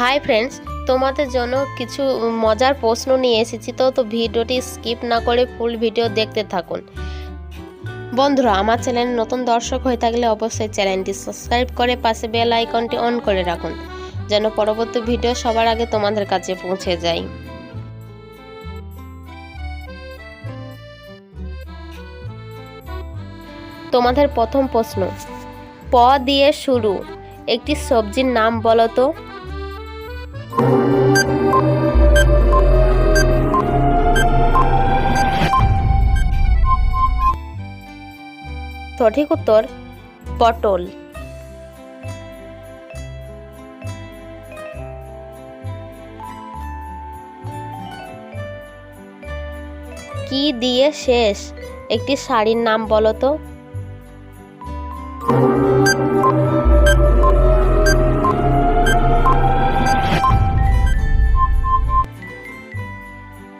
Hi friends, তোমাদের জন্য কিছু মজার প্রশ্ন নিয়ে এসেছি। তো ভিডিওটি স্কিপ না করে ফুল ভিডিও দেখতে থাকুন। বন্ধুরা, আমার চ্যানেলে নতুন দর্শক হয়ে থাকলে অবশ্যই চ্যানেলটি সাবস্ক্রাইব করে পাশে বেল আইকনটি অন করে রাখুন, যেন পরবর্তী ভিডিও সবার আগে তোমাদের কাছে পৌঁছে যায়। তোমাদের প্রথম প্রশ্ন, প দিয়ে শুরু একটি সবজির নাম বলো তো। সঠিক উত্তর পটল। কি দিয়ে শেষ একটি শাড়ির নাম বলো তো।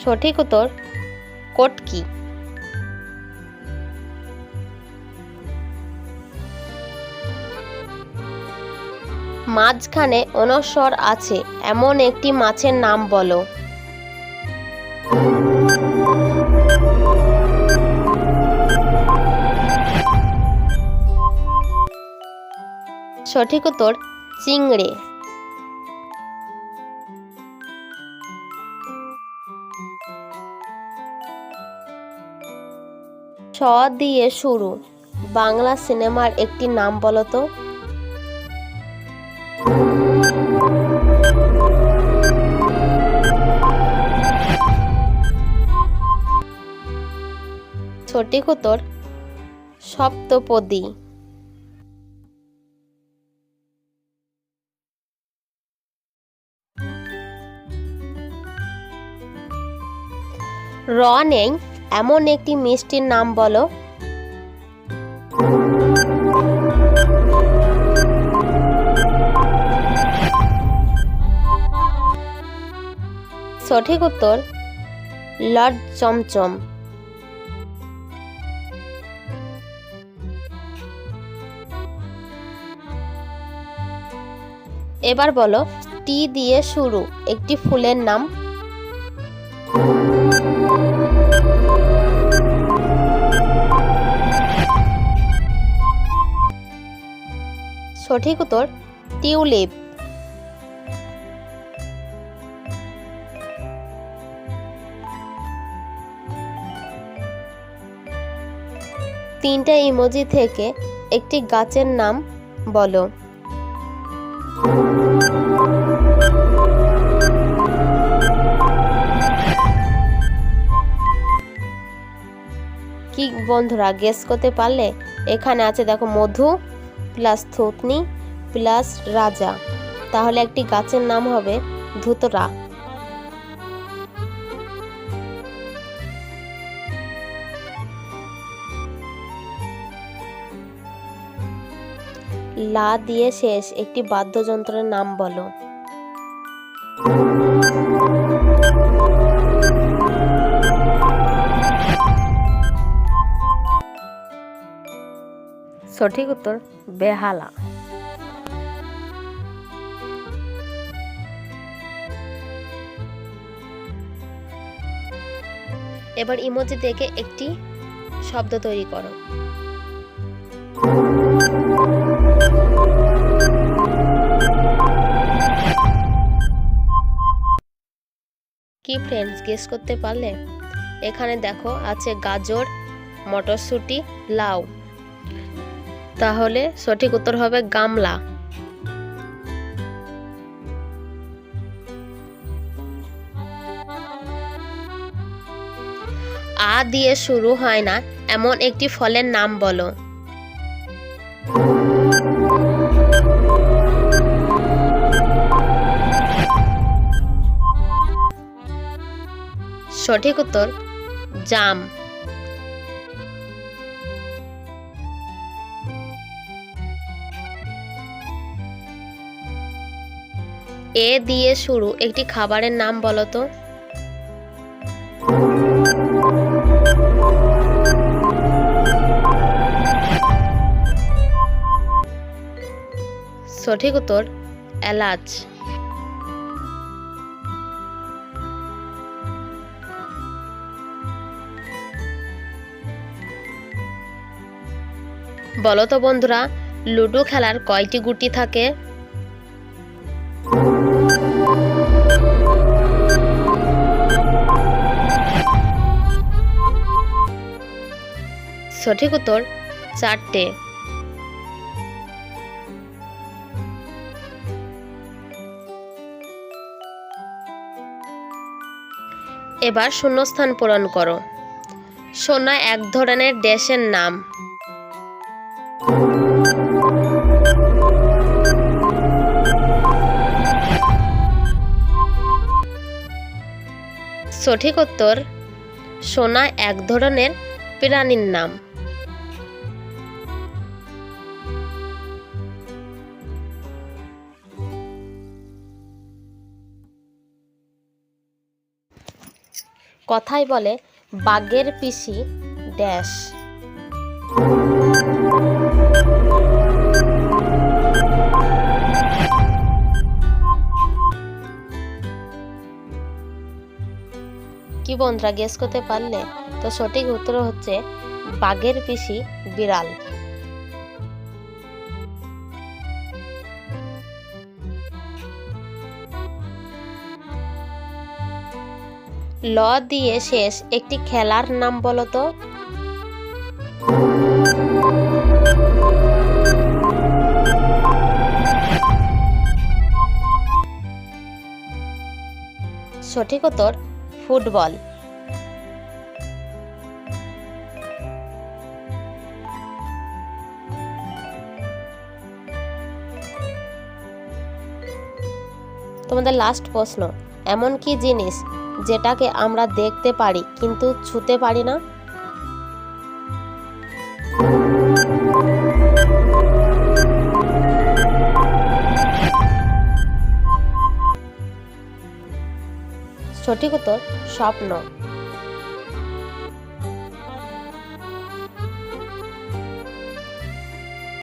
সঠিক উত্তর কটকি। মাঝখানে অনস্বর আছে এমন একটি মাছের নাম বলো। সঠিক উত্তর চিংড়ে। স দিয়ে শুরু বাংলা সিনেমার একটি নাম বলো তো। সঠিক উত্তর সপ্তপদী। র নেই এমন একটি মিষ্টির নাম বলো। সঠিক উত্তর লড চমচম। এবার বলো, টি দিয়ে শুরু একটি ফুলের নাম। সঠিক উত্তর টিউলিপ। তিনটা ইমোজি থেকে একটি গাছের নাম বলো। কি বন্ধুরা, গেস করতে পারলে? এখানে আছে দেখো, মধু প্লাস থুতনি প্লাস রাজা, তাহলে একটি গাছের নাম হবে ধুতরা। লা দিয়ে শেষ একটি বাদ্যযন্ত্রের নাম বলো। সঠিক উত্তর বেহালা। এবার ইমোজি থেকে একটি শব্দ তৈরি করো। কি ফ্রেন্ডস, গেস করতে পারলে? এখানে দেখো আছে গাজর, মটরশুঁটি, লাউ, তাহলে সঠিক উত্তর হবে গামলা। আ দিয়ে শুরু হয় না এমন একটি ফলের নাম বলো। সঠিক উত্তর জাম। এ দিয়ে শুরু একটি খাবারের নাম বলো তো। সঠিক উত্তর এলাচ। বলো তো বন্ধুরা, লুডো খেলার কয়টি গুটি থাকে? সঠিক উত্তর 4টে। এবার শূন্যস্থান পূরণ করো। সোনা এক ধরনের ড্যাশের নাম। সঠিক উত্তর সোনা এক ধরনের প্রাণীর নাম। কথায় বলে বাঘের পিসি ড্যাশ। কি বন্ধুরা, গেস করতে পারলে? তো সঠিক উত্তর হচ্ছে বাঘের পিসি বিড়াল। ল দিয়ে শেষ একটি খেলার নাম বলো তো। সঠিক উত্তর ফুটবল। তোমাদের লাস্ট প্রশ্ন, এমন কি জিনিস যেটাকে আমরা দেখতে পারি কিন্তু ছুঁতে পারি না? সঠিক উত্তর স্বপ্ন।